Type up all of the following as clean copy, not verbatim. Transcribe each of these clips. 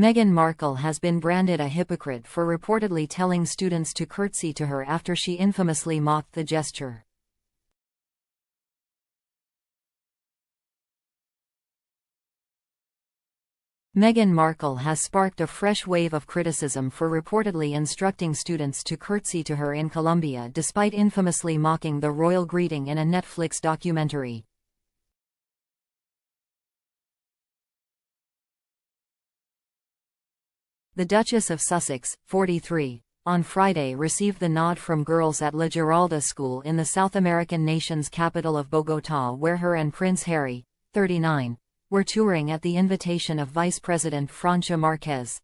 Meghan Markle has been branded a hypocrite for reportedly telling students to curtsy to her after she infamously mocked the gesture. Meghan Markle has sparked a fresh wave of criticism for reportedly instructing students to curtsy to her in Colombia despite infamously mocking the royal greeting in a Netflix documentary. The Duchess of Sussex, 43, on Friday received the nod from girls at La Giralda School in the South American nation's capital of Bogotá, where her and Prince Harry, 39, were touring at the invitation of Vice President Francia Márquez.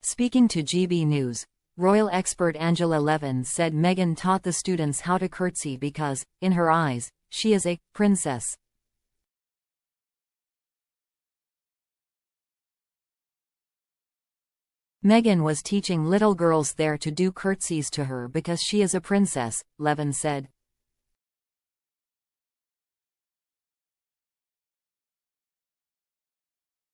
Speaking to GB News, royal expert Angela Levin said Meghan taught the students how to curtsy because, in her eyes, she is a princess. Meghan was teaching little girls there to do curtsies to her because she is a princess, Levin said.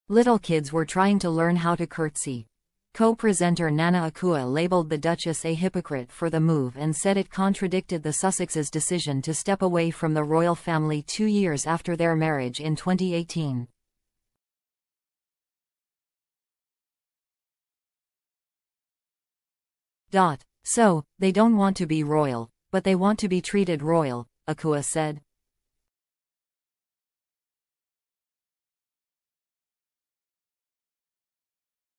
Little kids were trying to learn how to curtsy. Co-presenter Nana Akua labeled the Duchess a hypocrite for the move and said it contradicted the Sussexes' decision to step away from the royal family 2 years after their marriage in 2018. So, they don't want to be royal, but they want to be treated royal, Akua said.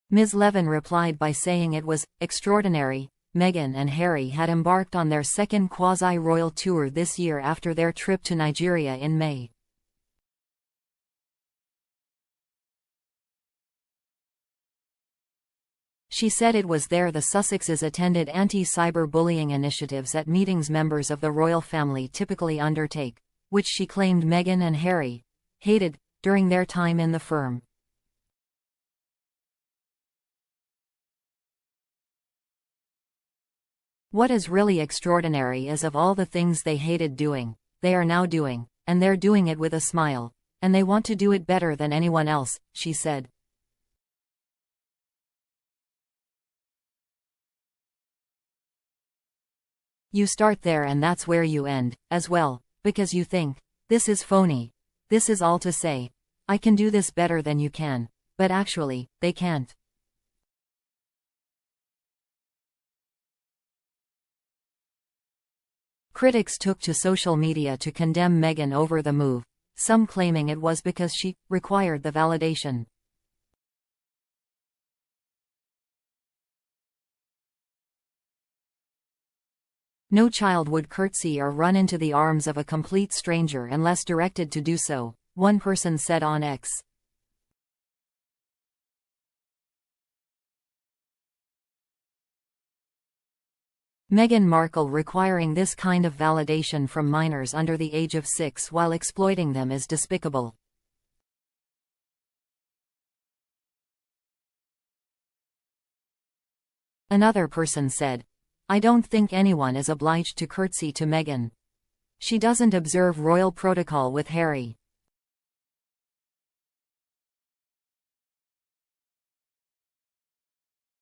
Ms. Levin replied by saying it was extraordinary. Meghan and Harry had embarked on their second quasi-royal tour this year after their trip to Nigeria in May. She said it was there the Sussexes attended anti-cyber-bullying initiatives at meetings members of the royal family typically undertake, which she claimed Meghan and Harry hated during their time in the firm. What is really extraordinary is of all the things they hated doing, they are now doing, and they're doing it with a smile, and they want to do it better than anyone else, she said. You start there and that's where you end, as well, because you think, this is phony. This is all to say, I can do this better than you can, but actually, they can't. Critics took to social media to condemn Meghan over the move, some claiming it was because she required the validation. No child would curtsy or run into the arms of a complete stranger unless directed to do so, one person said on X. Meghan Markle requiring this kind of validation from minors under the age of 6 while exploiting them is despicable. Another person said, I don't think anyone is obliged to curtsy to Meghan. She doesn't observe royal protocol with Harry.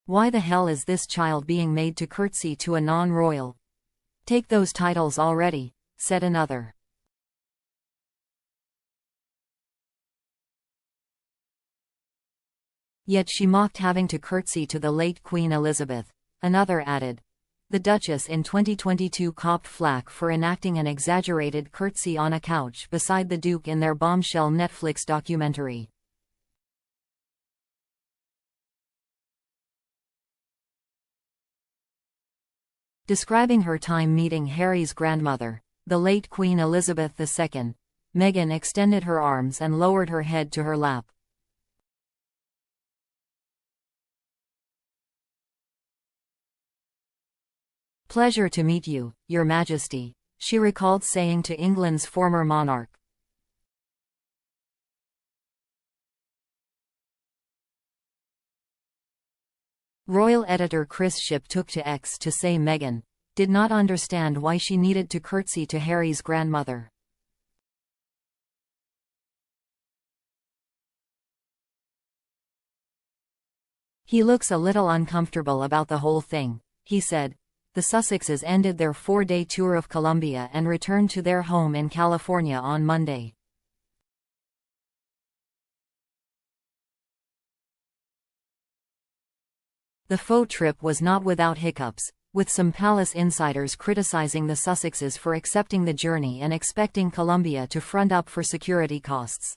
Why the hell is this child being made to curtsy to a non-royal? Take those titles already, said another. Yet she mocked having to curtsy to the late Queen Elizabeth, another added. The Duchess in 2022 copped flack for enacting an exaggerated curtsy on a couch beside the Duke in their bombshell Netflix documentary. Describing her time meeting Harry's grandmother, the late Queen Elizabeth II, Meghan extended her arms and lowered her head to her lap. Pleasure to meet you, Your Majesty, she recalled saying to England's former monarch. Royal editor Chris Shipp took to X to say Meghan did not understand why she needed to curtsy to Harry's grandmother. "He looks a little uncomfortable about the whole thing," he said. The Sussexes ended their 4-day tour of Colombia and returned to their home in California on Monday. The faux trip was not without hiccups, with some palace insiders criticizing the Sussexes for accepting the journey and expecting Colombia to front up for security costs.